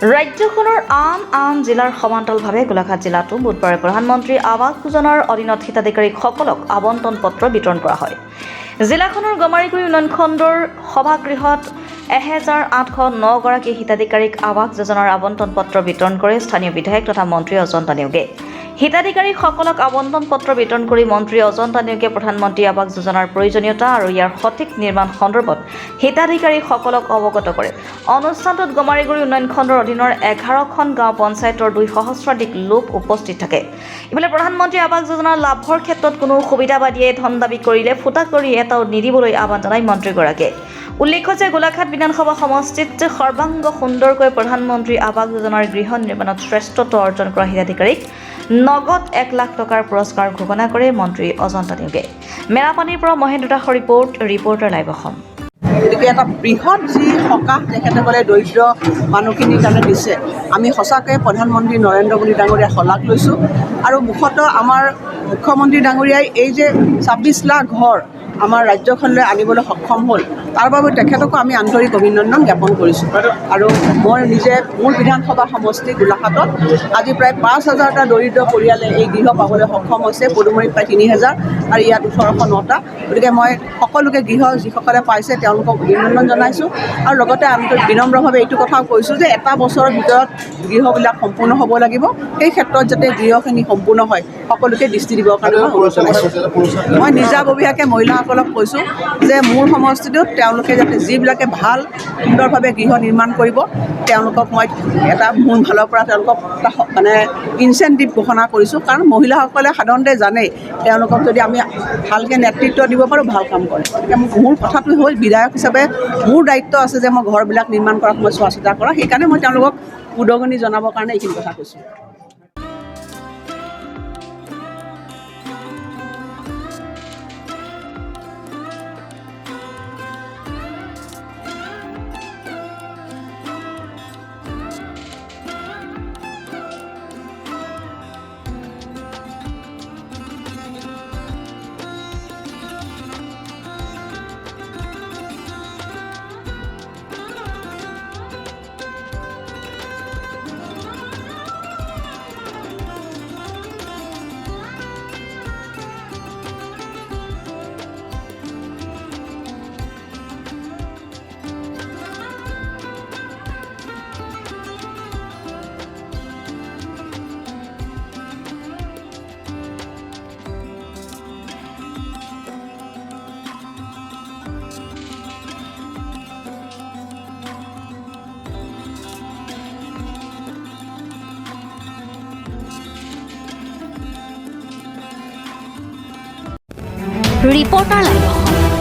ৰাজ্যখনৰ আন জিলাৰ সমান্তৰালভাৱে গোলাঘাট জিলাতো বুধবাৰে প্ৰধানমন্ত্ৰী আৱাস যোজনাৰ অধীনত হিতাধিকাৰীসকলক আবণ্টন পত্ৰ বিতৰণ কৰা হয়। জিলাখনৰ গমাৰিগুৰি উন্নয়ন খণ্ডৰ সভাগৃহত 1809 গৰাকী হিতাধিকাৰীক আৱাস যোজনাৰ আবণ্টন পত্ৰ বিতৰণ কৰে স্থানীয় বিধায়ক তথা মন্ত্ৰী অজন্তা নেওগে। হিতাধিকাৰীসকলক আবণ্টন পত্ৰ বিতৰণ কৰি মন্ত্ৰী অজন্তা নেওগে প্ৰধানমন্ত্ৰী আৱাস যোজনাৰ প্ৰয়োজনীয়তা আৰু ইয়াৰ সঠিক নিৰ্মাণ সন্দৰ্ভত হিতাধিকাৰীসকলক অৱগত কৰে। অনুষ্ঠানটোত গমাৰিগুৰি উন্নয়ন খণ্ডৰ অধীনৰ 11খন গাঁও পঞ্চায়তৰ 2 সহস্ৰাধিক লোক উপস্থিত থাকে। ইফালে প্ৰধানমন্ত্ৰী আৱাস যোজনাৰ লাভৰ ক্ষেত্ৰত কোনো সুবিধাবাদীয়ে ধন দাবী কৰিলে ফুটা কৰি এটাও নিদিবলৈ আহ্বান জনায় মন্ত্ৰীগৰাকীয়ে। উল্লেখ্য যে গোলাঘাট বিধানসভা সমষ্টিত সৰ্বাংগ সুন্দৰকৈ প্ৰধানমন্ত্ৰী আৱাস যোজনাৰ গৃহ নিৰ্মাণত শ্ৰেষ্ঠত্ব অৰ্জন কৰা হিতাধিকাৰীক নগদ 1 লাখ টকাৰ পুৰস্কাৰ ঘোষণা কৰে মন্ত্ৰী অজন্তা নেওগে। মেৰাপানীৰ পৰা মহেন্দ্ৰ দাসৰ ৰিপৰ্টাৰ লাইভ অসম। গতিকে এটা বৃহৎ যি সকাহ তেখেতসকলে দৰিদ্ৰ মানুহখিনিৰ কাৰণে দিছে, আমি সঁচাকৈ প্ৰধানমন্ত্ৰী নৰেন্দ্ৰ মোদী ডাঙৰীয়াক শলাগ লৈছোঁ। আৰু মুখ্যতঃ আমাৰ মুখ্যমন্ত্ৰী ডাঙৰীয়াই এই যে 26 লাখ ঘৰ আমাৰ ৰাজ্যখনলৈ আনিবলৈ সক্ষম হ'ল, তাৰ বাবে তেখেতকো আমি আন্তৰিক অভিনন্দন জ্ঞাপন কৰিছোঁ। আৰু মই নিজে মোৰ বিধানসভা সমষ্টি গোলাঘাটত আজি প্ৰায় 5,000টা দৰিদ্ৰ পৰিয়ালে এই গৃহ পাবলৈ সক্ষম হৈছে। পদুমৰিত প্ৰায় 3,000 আৰু ইয়াত 1809টা। গতিকে মই সকলোকে গৃহ যিসকলে পাইছে তেওঁলোকক অভিনন্দন জনাইছোঁ। আৰু লগতে বিনম্ৰভাৱে এইটো কথাও কৈছোঁ যে এটা বছৰৰ ভিতৰত গৃহবিলাক সম্পূৰ্ণ হ'ব লাগিব। সেই ক্ষেত্ৰত যাতে গৃহখিনি সম্পূৰ্ণ হয় সকলোকে দৃষ্টি দিবৰ কাৰণে মই অনুৰোধ জনাইছোঁ। মই নিজাববীয়াকৈ মহিলাসকলক কৈছোঁ যে মোৰ সমষ্টিটোত তেওঁলোকে যাতে যিবিলাকে ভাল সুন্দৰভাৱে গৃহ নিৰ্মাণ কৰিব তেওঁলোকক মই এটা মোৰ ফালৰ পৰা তেওঁলোকক মানে ইনচেণ্টিভ ঘোষণা কৰিছোঁ। কাৰণ মহিলাসকলে সাধাৰণতে জানেই তেওঁলোকক যদি আমি ভালকৈ নেতৃত্ব দিব পাৰোঁ ভাল কাম কৰে। গতিকে মোৰ কথাটো হ'ল বিধায়ক হিচাপে মোৰ দায়িত্ব আছে যে মই ঘৰবিলাক নিৰ্মাণ কৰাত মই চোৱা চিতা কৰা। সেইকাৰণে মই তেওঁলোকক উদগনি জনাবৰ কাৰণে এইখিনি কথা কৈছোঁ। Reporter live Assam.